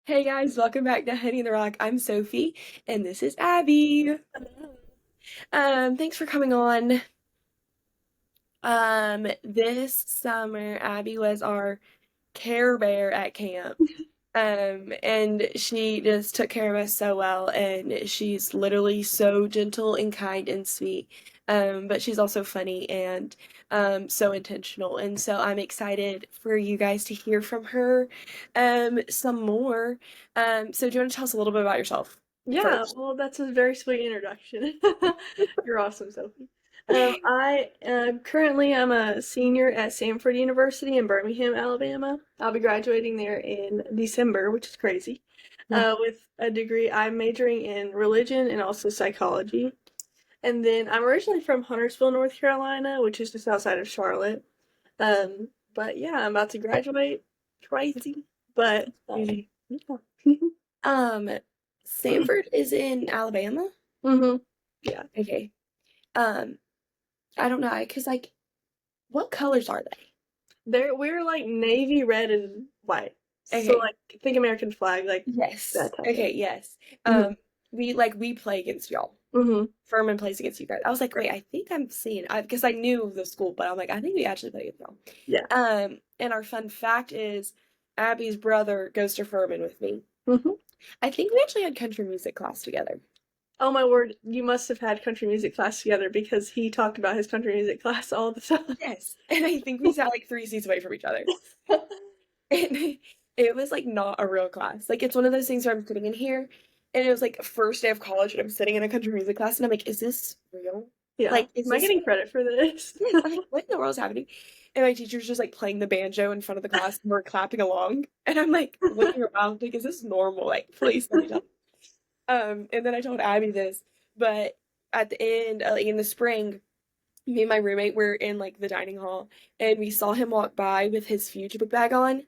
Hey guys, welcome back to Honey in the Rock. I'm Sophie, and this is Abby. Thanks for coming on. This summer, Abby was our Care Bear at camp. And she just took care of us so well, and she's literally so gentle and kind and sweet. But she's also funny and so intentional. And so I'm excited for you guys to hear from her some more. So do you want to tell us a little bit about yourself Yeah, first? well, that's a very sweet introduction. You're awesome, Sophie. I'm a senior at Samford University in Birmingham, Alabama. I'll be graduating there in December, which is crazy. Yeah. With a degree, I'm majoring in religion and also psychology. And then I'm originally from Huntersville, North Carolina, which is just outside of Charlotte. But yeah, I'm about to graduate. Crazy, but Easy. yeah. Um, Sanford is in Alabama. hmm Yeah. Okay. Um, I don't know, because like, what colors are We're like navy red and white. they? So Okay. like think American flag, like Yes. that type of. Okay, yes. hmm We play against y'all. hmm Furman plays against you guys. I was like, wait, I think I'm seeing I because I knew the school, but I'm like, I think we actually play against y'all. Yeah. And our fun fact is Abby's brother goes to Furman with me. hmm I think we actually had country music class together. Oh my word, you must have had country music class together because he talked about his country music class all the time. Yes. And I think we sat like 3 seats away from each other. And it was like not a real class. Like it's one of those things where I'm sitting in here and it was like first day of college and I'm sitting in a country music class and I'm like, is this real? Yeah. Like, is Am I this getting credit for this? yes? I'm like, what in the world is happening? And my teacher's just like playing the banjo in front of the class and we're clapping along. And I'm like looking around, like, is this normal? Like, please let me tell. And then I told Abby this, but at the end, like in the spring, me and my roommate were in like the dining hall and we saw him walk by with his future book bag on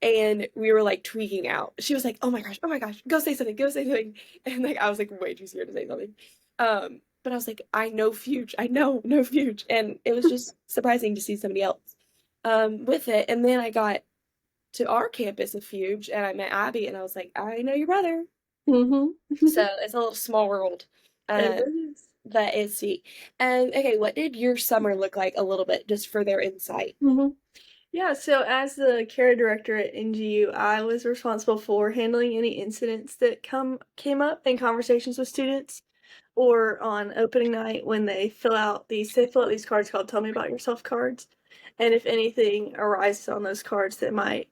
and we were like tweaking out. She was like, oh my gosh, go say something. And like I was like way too scared to say something. But I was like, I know Fuge, I know, no Fuge. And it was just surprising to see somebody else with it. And then I got to our campus of Fuge and I met Abby and I was like, I know your brother. hmm So it's a little small world. It Um, is. that is sweet. And okay, what did your summer look like a little bit, just for their insight? hmm Yeah, so as the care director at NGU, I was responsible for handling any incidents that came up in conversations with students or on opening night when they fill out these cards called Tell Me About Yourself cards. And if anything arises on those cards that might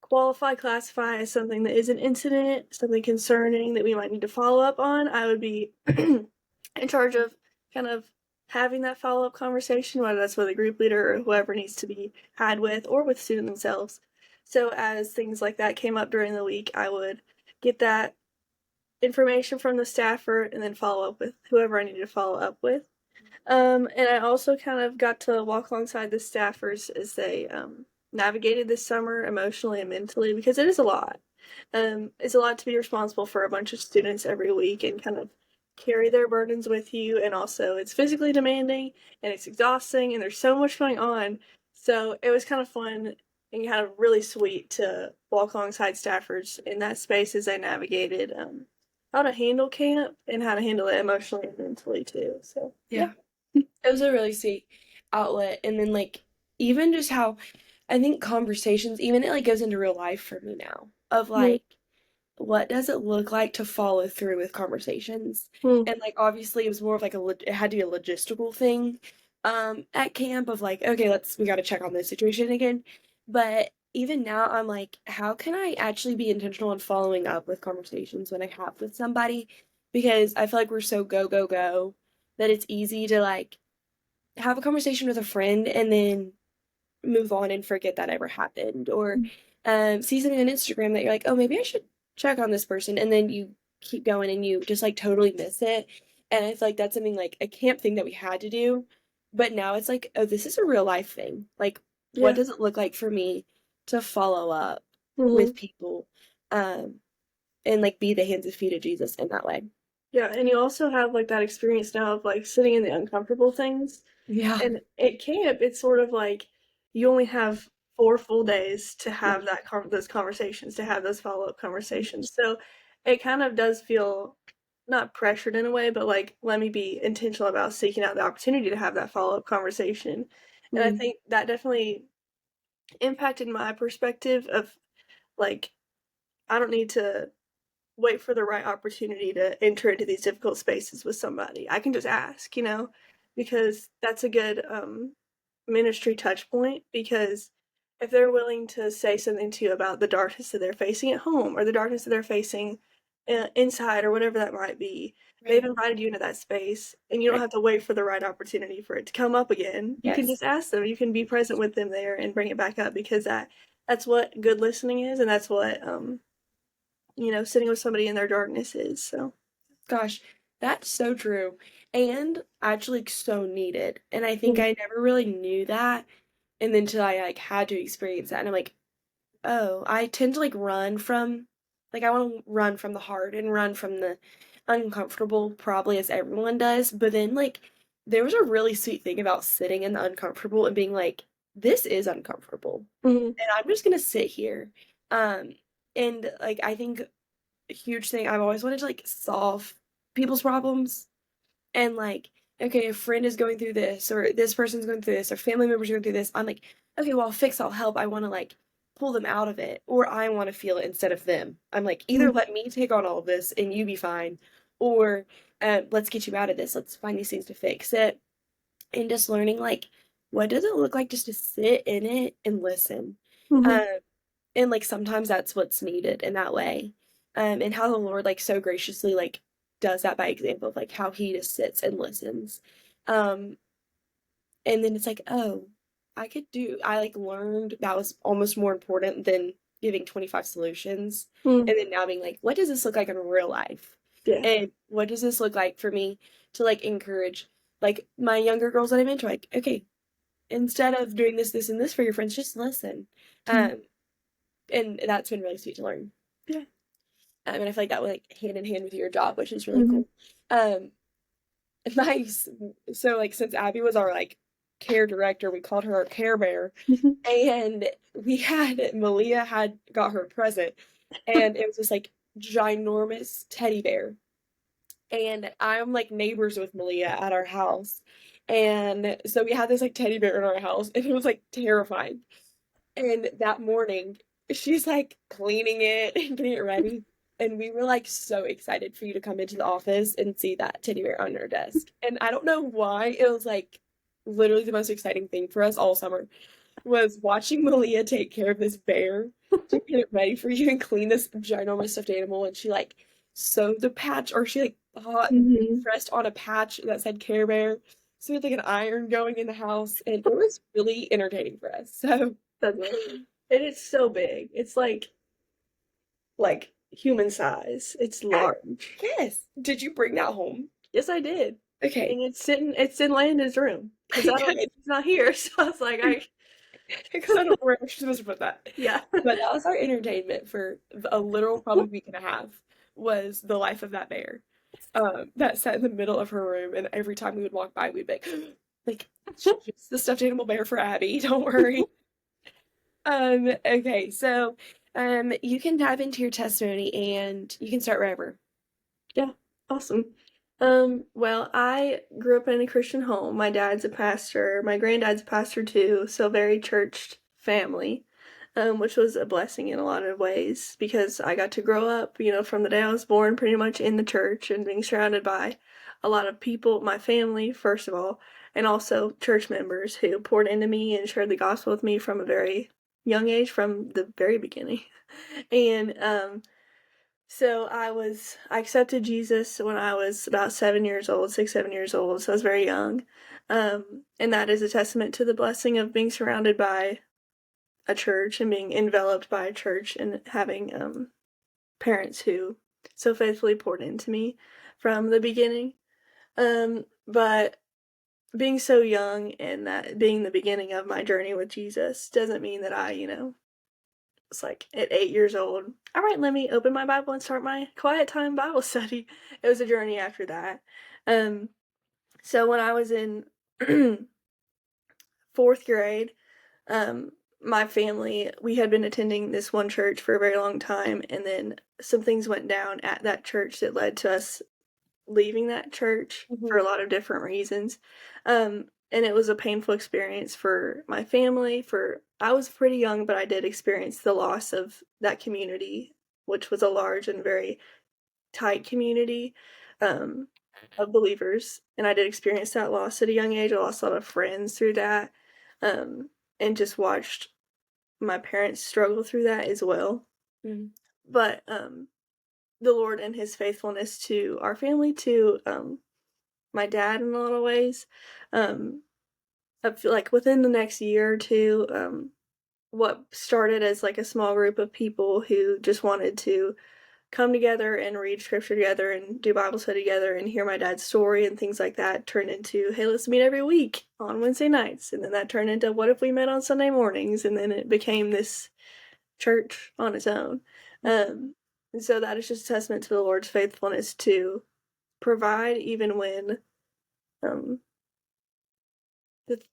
classify as something that is an incident, something concerning that we might need to follow up on, I would be in charge of kind of having that follow up conversation, whether that's with a group leader or whoever needs to be had with, or with students themselves. So as things like that came up during the week, I would get that information from the staffer and then follow up with whoever I needed to follow up with. And I also kind of got to walk alongside the staffers as they navigated this summer emotionally and mentally because it is a lot. It's a lot to be responsible for a bunch of students every week and kind of carry their burdens with you. And also, it's physically demanding and it's exhausting, and there's so much going on. So it was kind of fun and kind of really sweet to walk alongside staffers in that space as they navigated how to handle camp and how to handle it emotionally and mentally too. So yeah. Yeah, it was a really sweet outlet. And then like even just how I think conversations, even it like goes into real life for me now of like what does it look like to follow through with conversations? Mm-hmm. And like obviously it was more of like it had to be a logistical thing at camp of like, okay, we got to check on this situation again. But even now I'm like, how can I actually be intentional in following up with conversations when I have with somebody? Because I feel like we're so go, go, go that it's easy to like have a conversation with a friend and then move on and forget that ever happened or see something on Instagram that you're like, oh, maybe I should check on this person. And then you keep going and you just like totally miss it. And I feel like that's something like a camp thing that we had to do. But now it's like, oh, this is a real life thing. Like, what Yeah. does it look like for me to follow up Mm-hmm. with people um, and like be the hands and feet of Jesus in that way? Yeah, and you also have like that experience now of like sitting in the uncomfortable things. Yeah. And at camp, it's sort of like you only have 4 full days to have those conversations, to have those follow-up conversations. So it kind of does feel not pressured in a way, but like, let me be intentional about seeking out the opportunity to have that follow-up conversation. And I Mm, think that definitely impacted my perspective of like, I don't need to wait for the right opportunity to enter into these difficult spaces with somebody. I can just ask, because that's a good ministry touch point. Because if they're willing to say something to you about the darkness that they're facing at home or the darkness that they're facing inside or whatever that might be, they've right, invited you into that space and you don't right. have to wait for the right opportunity for it to come up again. You can Yes. just ask them. You can be present with them there and bring it back up because that's what good listening is, and that's what sitting with somebody in their darkness is. So, Gosh, that's so true. And actually so needed. And I think mm, I never really knew that. And then until I like had to experience that. And I'm like, oh, I tend to like run from like I want to run from the hard and run from the uncomfortable, probably as everyone does. But then like there was a really sweet thing about sitting in the uncomfortable and being like, this is uncomfortable. mm, And I'm just gonna sit here. Um, and like I think a huge thing I've always wanted to like solve people's problems and like, okay, a friend is going through this, or this person's going through this, or family members are going through this. I'm like, okay, well, I'll fix, I'll help. I want to like pull them out of it, or I want to feel it instead of them. I'm like, either mm, let me take on all of this and you be fine, or let's get you out of this. Let's find these things to fix it. And just learning like, what does it look like just to sit in it and listen? mhm, Um, and like sometimes that's what's needed in that way. And how the Lord like so graciously like does that by example of like how he just sits and listens. Um, and then it's like, oh, I like learned that was almost more important than giving 25 solutions. mm, And then now being like, what does this look like in real life? yeah. And what does this look like for me to like encourage like my younger girls that I mentor, like, okay, instead of doing this, this, and this for your friends, just listen. Mm, Um, and that's been really sweet to learn. yeah. And I feel like that went like hand in hand with your job, which is really Mhm, cool. Um, nice. So like since Abby was our like care director, we called her our care bear, mhm, and we had Malia had got her a present, and it was this like ginormous teddy bear. And I'm like neighbors with Malia at our house, and so we had this like teddy bear in our house, and it was like terrifying. And that morning, she's like cleaning it and getting it ready. And we were like so excited for you to come into the office and see that teddy bear on your desk. And I don't know why it was like literally the most exciting thing for us all summer was watching Malia take care of this bear to get it ready for you and clean this ginormous stuffed animal. And she like sewed the patch or she like hot mhm. pressed on a patch that said Care Bear. So we had like an iron going in the house and it was really entertaining for us. So That's awesome. And it's so big. It's like human size. It's I large. yes. Did you bring that home? Yes, I did. Okay. And it's in Landon's room because I don't Good. he's not here. So I was like, I Because I don't know where I'm supposed to put that. yeah. But that was our entertainment for a literal probably week and a half was the life of that bear. That sat in the middle of her room and every time we would walk by we'd be like it's the stuffed animal bear for Abby, don't worry. Okay, so you can dive into your testimony and you can start wherever. Yeah, awesome. Well, I grew up in a Christian home. My dad's a pastor. My granddad's a pastor too, so very churched family, which was a blessing in a lot of ways because I got to grow up, from the day I was born, pretty much in the church and being surrounded by a lot of people, my family, first of all, and also church members who poured into me and shared the gospel with me from a very young age, from the very beginning. And so I accepted Jesus when I was about 7 years old, 6, 7 years old. So I was very young. And that is a testament to the blessing of being surrounded by a church and being enveloped by a church and having parents who so faithfully poured into me from the beginning. But being so young and that being the beginning of my journey with Jesus doesn't mean that I, it's like at 8 years old, all right, let me open my Bible and start my quiet time Bible study. It was a journey after that. Um, so when I was in fourth grade, um, my family, we had been attending this one church for a very long time, and then some things went down at that church that led to us leaving that church for Mhm. a lot of different reasons. And it was a painful experience for my family. For I was pretty young, but I did experience the loss of that community, which was a large and very tight community um, of believers. And I did experience that loss at a young age. I lost a lot of friends through that, um, and just watched my parents struggle through that as well. Mhm. But the Lord and His faithfulness to our family, to my dad in a lot of ways. Um, I feel like within the next year or two, what started as like a small group of people who just wanted to come together and read scripture together and do Bible study together and hear my dad's story and things like that turned into, hey, let's meet every week on Wednesday nights. And then that turned into, what if we met on Sunday mornings? And then it became this church on its own. Um, and so that is just a testament to the Lord's faithfulness to provide even when um,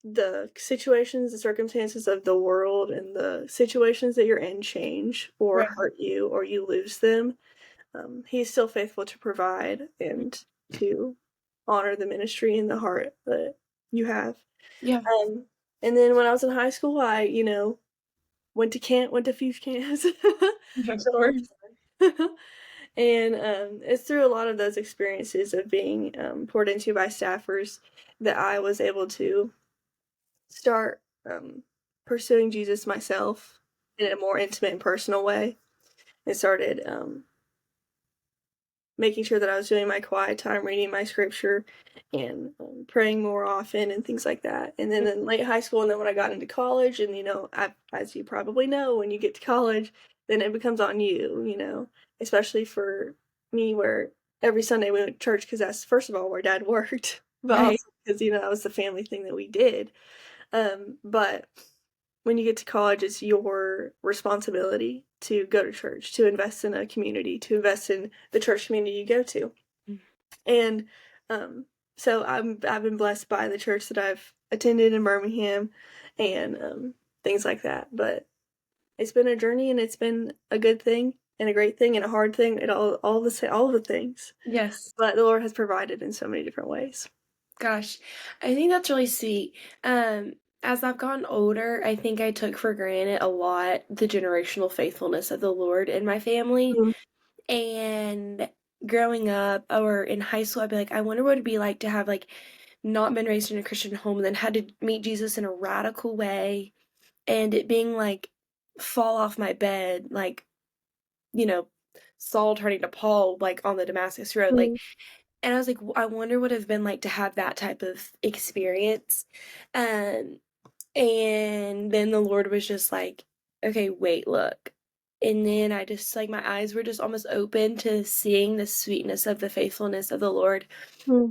the situations, the circumstances of the world, and the situations that you're in change or Right. hurt you or you lose them. He's still faithful to provide and to honor the ministry and the heart that you have. Yeah. Um, and then when I was in high school, I, went to few camps. Of course. And it's through a lot of those experiences of being poured into by staffers that I was able to start pursuing Jesus myself in a more intimate and personal way. I started making sure that I was doing my quiet time, reading my scripture, and praying more often and things like that. And then in late high school, and then when I got into college, and as you probably know, when you get to college, then it becomes on you, especially for me, where every Sunday we went to church because that's first of all where Dad worked, but Right. also because that was the family thing that we did. But when you get to college, it's your responsibility to go to church, to invest in a community, to invest in the church community you go to. And um, so I've been blessed by the church that I've attended in Birmingham and things like that. But it's been a journey, and it's been a good thing and a great thing and a hard thing, and all of the things. Yes. But the Lord has provided in so many different ways. Gosh, I think that's really sweet. As I've gotten older, I think I took for granted a lot the generational faithfulness of the Lord in my family. Mm, And growing up or in high school, I'd be like, I wonder what it'd be like to have like not been raised in a Christian home and then had to meet Jesus in a radical way and it being like fall off my bed, like, you know, Saul turning to Paul like on the Damascus Road. Like mm, and I was like, I wonder what it'd been like to have that type of experience. Um, and then the Lord was just like, okay, wait, look. And then I just like my eyes were just almost open to seeing the sweetness of the faithfulness of the Lord mm,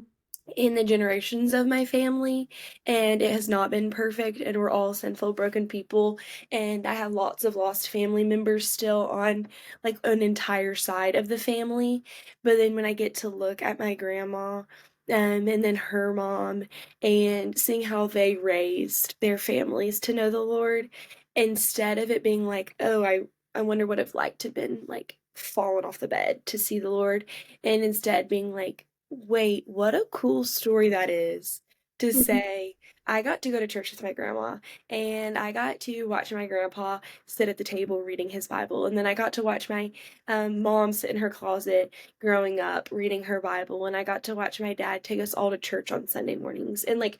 in the generations of my family, and it has not been perfect, and we're all sinful broken people, and I have lots of lost family members still on like an entire side of the family. But then when I get to look at my grandma and then her mom and seeing how they raised their families to know the Lord, instead of it being like, oh, I wonder what it's like to been like fallen off the bed to see the Lord, and instead being like, wait, what a cool story that is to mhm, say, I got to go to church with my grandma, and I got to watch my grandpa sit at the table reading his Bible, and then I got to watch my mom sit in her closet growing up reading her Bible, and I got to watch my dad take us all to church on Sunday mornings. And like,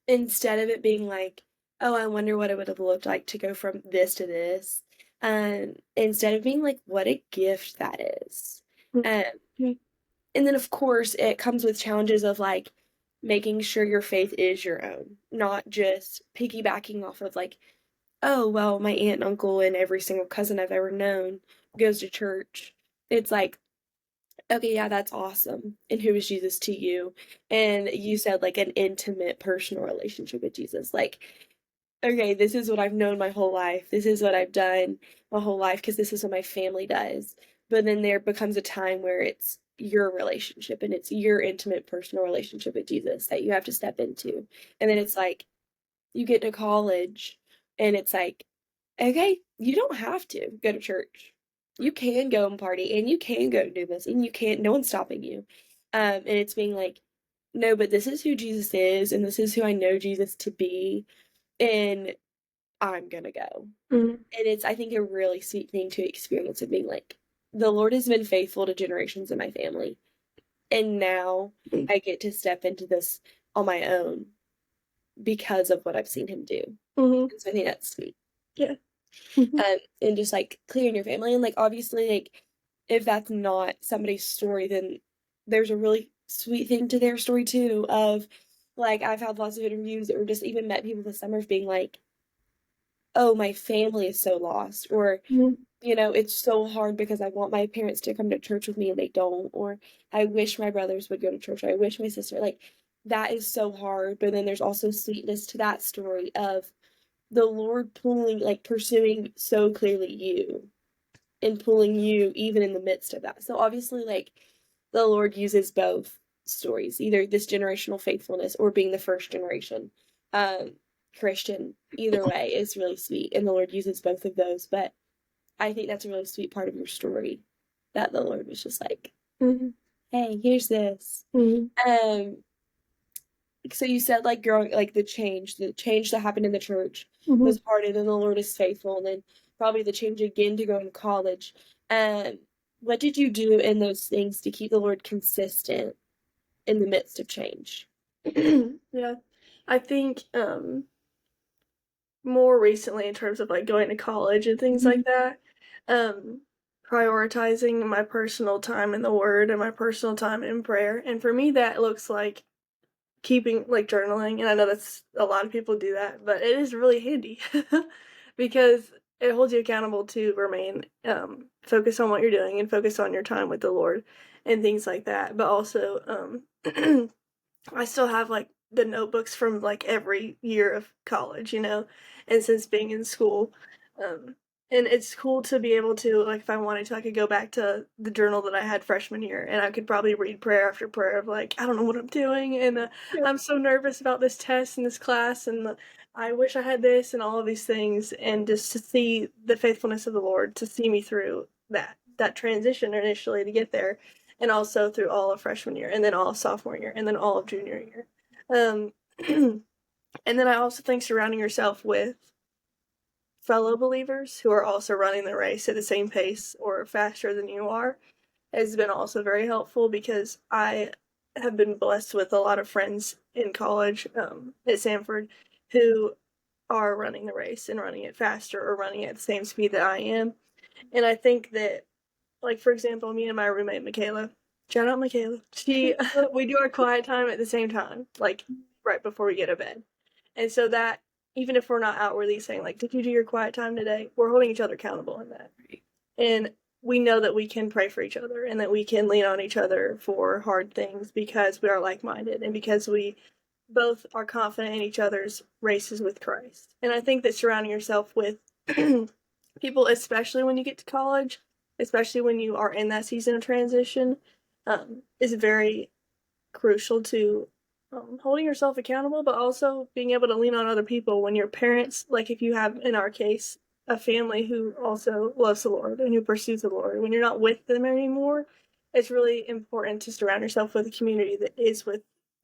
instead of it being like, oh, I wonder what it would have looked like to go from this to this, instead of being like, what a gift that is. mm, Um, mm, and then, of course, it comes with challenges of like making sure your faith is your own, not just piggybacking off of like, oh, well, my aunt and uncle and every single cousin I've ever known goes to church. It's like, okay, yeah, that's awesome. And who is Jesus to you? And you said like an intimate personal relationship with Jesus. Like, okay, this is what I've known my whole life. This is what I've done my whole life because this is what my family does. But then there becomes a time where it's your relationship and it's your intimate personal relationship with Jesus that you have to step into. And then it's like you get to college and it's like okay, you don't have to go to church. You can go and party, and you can go do this, and you can't, no one's stopping you. And it's being like, no, but this is who Jesus is, and this is who I know Jesus to be, and I'm gonna go. Mhm. And it's, I think, a really sweet thing to experience of being like, the Lord has been faithful to generations in my family, and now I get to step into this on my own because of what I've seen him do. Mhm. And so I think that's sweet. Yeah. Mhm. And just like clearing your family. And like obviously, like if that's not somebody's story, then there's a really sweet thing to their story too. Of like I've had lots of interviews or just even met people this summer of being like, oh, my family is so lost, or Mhm. it's so hard because I want my parents to come to church with me and they don't, or I wish my brothers would go to church, or I wish my sister, like that is so hard. But then there's also sweetness to that story of the Lord pulling, like pursuing so clearly you and pulling you even in the midst of that. So obviously, like the Lord uses both stories, either this generational faithfulness or being the first generation um, Christian. Either way is really sweet, and the Lord uses both of those. But I think that's a really sweet part of your story that the Lord was just like, Mhm. "Hey, here's this." Mhm. Um, so you said like growing, like the change that happened in the church Mhm. was hard, and then the Lord is faithful, and then probably the change again to go to college. Um, what did you do in those things to keep the Lord consistent in the midst of change? Yeah. I think more recently in terms of like going to college and things like that, um prioritizing my personal time in the word and my personal time in prayer. And for me that looks like keeping like journaling, and I know that's a lot of people do that, but it is really handy because it holds you accountable to remain focused on what you're doing and focus on your time with the Lord and things like that. But also I still have like the notebooks from like every year of college, and since being in school. Um, and it's cool to be able to, like, if I wanted to, I could go back to the journal that I had freshman year and I could probably read prayer after prayer of like, I don't know what I'm doing. And Yeah. I'm so nervous about this test and this class. And I wish I had this and all of these things. And just to see the faithfulness of the Lord to see me through that transition initially to get there, and also through all of freshman year, and then all of sophomore year, and then all of junior year. Um, and then I also think surrounding yourself with fellow believers who are also running the race at the same pace or faster than you are has been also very helpful, because I have been blessed with a lot of friends in college at Sanford who are running the race and running it faster or running at the same speed that I am. And I think that, like, for example, me and my roommate Michaela, shout out Michaela, she we do our quiet time at the same time, like right before we get to bed. And so that, even if we're not outwardly saying like, did you do your quiet time today, we're holding each other accountable in that. And we know that we can pray for each other and that we can lean on each other for hard things because we are like-minded and because we both are confident in each other's races with Christ. And I think that surrounding yourself with people, especially when you get to college, especially when you are in that season of transition, is very crucial to holding yourself accountable, but also being able to lean on other people when your parents, like if you have, in our case, a family who also loves the Lord and who pursues the Lord, when you're not with them anymore, it's really important to surround yourself with a community that is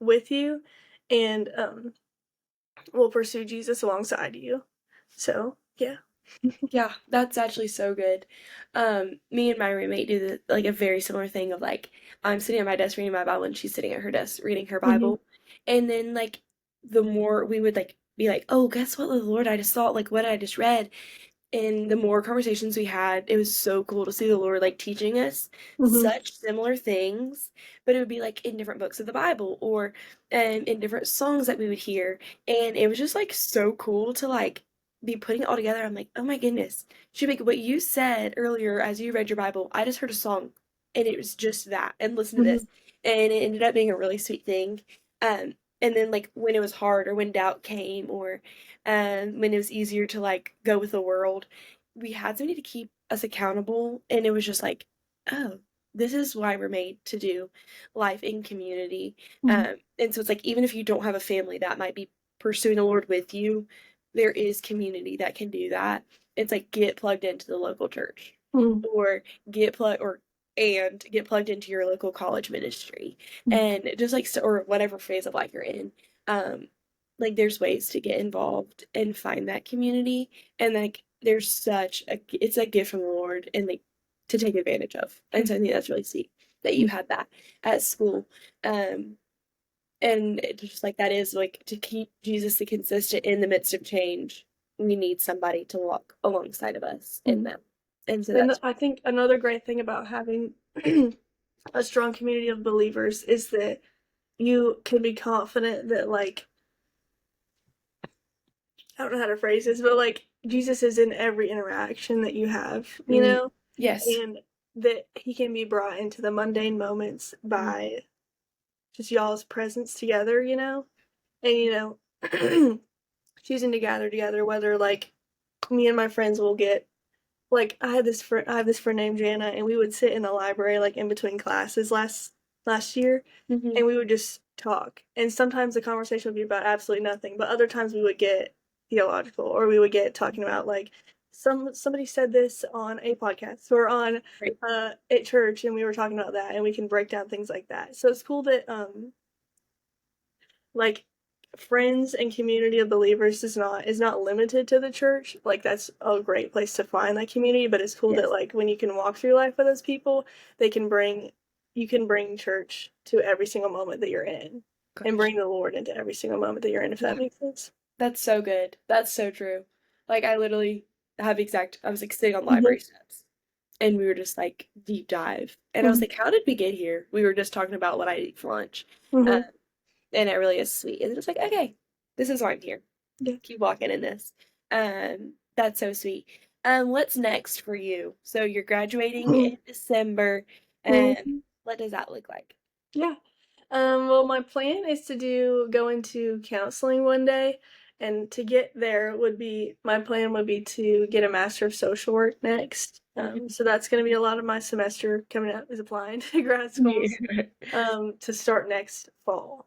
with you and will pursue Jesus alongside you. So yeah. Yeah, that's actually so good. Me and my roommate do like a very similar thing of like I'm sitting at my desk reading my Bible and she's sitting at her desk reading her Mm-hmm. Bible. And then like the more we would like be like, "Oh, guess what, Lord, I just thought like what I just read." And the more conversations we had, it was so cool to see the Lord like teaching us Mm-hmm. such similar things, but it would be like in different books of the Bible or in different songs that we would hear. And it was just like so cool to like be putting it all together. I'm like, oh my goodness. She'd be like, what you said earlier as you read your Bible, I just heard a song and it was just that. And listen to Mm-hmm. this. And it ended up being a really sweet thing. And then like when it was hard or when doubt came or when it was easier to like go with the world, we had somebody to keep us accountable. And it was just like, oh, this is why we're made to do life in community. Mm-hmm. And so it's like, even if you don't have a family that might be pursuing the Lord with you, there is community that can do that. it's like get plugged into the local church, Mm. or get plugged into your local college ministry, Mm. and just like or whatever phase of life you're in. Like there's ways to get involved and find that community, and like there's it's a gift from the Lord, and like to take advantage of. And so I think that's really sweet that you had that at school. And it's just like that is like to keep Jesus the consistent in the midst of change. We need somebody to walk alongside of us in that. And so And that's I think another great thing about having a strong community of believers is that you can be confident that, like, I don't know how to phrase this, but like Jesus is in every interaction that you have, you know, yes. and that he can be brought into the mundane moments by just y'all's presence together, you know, and choosing to gather together. Whether like me and my friends will get like I have this friend named Jana, and we would sit in the library like in between classes last year, Mm-hmm. and we would just talk. And sometimes the conversation would be about absolutely nothing, but other times we would get theological, or we would get talking about like somebody said this on a podcast or on Right. at church, and we were talking about that, and we can break down things like that. So it's cool that like friends and community of believers is not limited to the church. Like that's a great place to find that community, but it's cool Yes. that like when you can walk through life with those people, you can bring church to every single moment that you're in. Gosh. And bring the Lord into every single moment that you're in, if that makes sense. That's so good. That's so true. Like I literally I was like sitting on library steps, and we were just like deep dive. And I was like, how did we get here? We were just talking about what I eat for lunch. Mm-hmm. And it really is sweet. And it's like, okay, this is why I'm here. Yeah. Keep walking in this. That's so sweet. What's next for you? So you're graduating in December, and what does that look like? Yeah. Well, my plan is to go into counseling one day, and to get there my plan would be to get a Master of Social Work next. So that's going to be a lot of my semester coming up is applying to grad schools, to start next fall.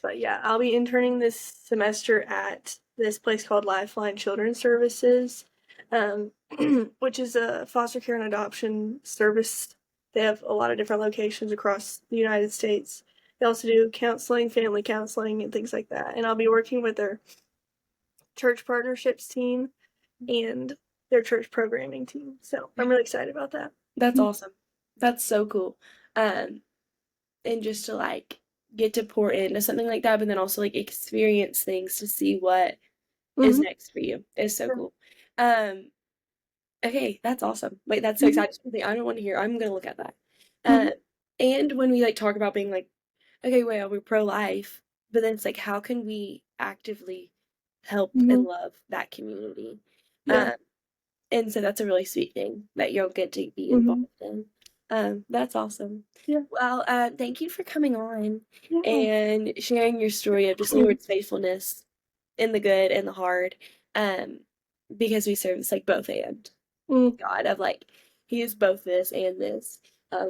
But yeah, I'll be interning this semester at this place called Lifeline Children's Services, which is a foster care and adoption service. They have a lot of different locations across the United States. They also do counseling, family counseling, and things like that. And I'll be working with their church partnerships team and their church programming team. So I'm really excited about that. That's awesome. That's so cool. And just to like get to pour into something like that, but then also like experience things to see what is next for you is so cool. Okay, that's awesome. Wait, that's so exciting. I don't want to hear. I'm gonna look at that. And when we like talk about being like, okay, well, we're pro-life, but then it's like, how can we actively help and love that community? And so that's a really sweet thing that you'll get to be involved in. That's awesome. Yeah. Well, thank you for coming on Yeah. and sharing your story of just the Lord's faithfulness in the good and the hard. Because we serve this like both and God of like he is both this and this.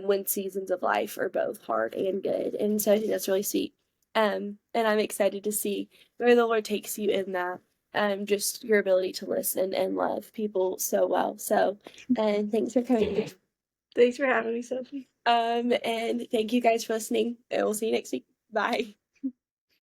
When seasons of life are both hard and good. And so I think that's really sweet. And I'm excited to see where the Lord takes you in that. Just your ability to listen and love people so well. So, and thanks for coming. Thanks for having me, Sophie. And thank you guys for listening. And we'll see you next week. Bye.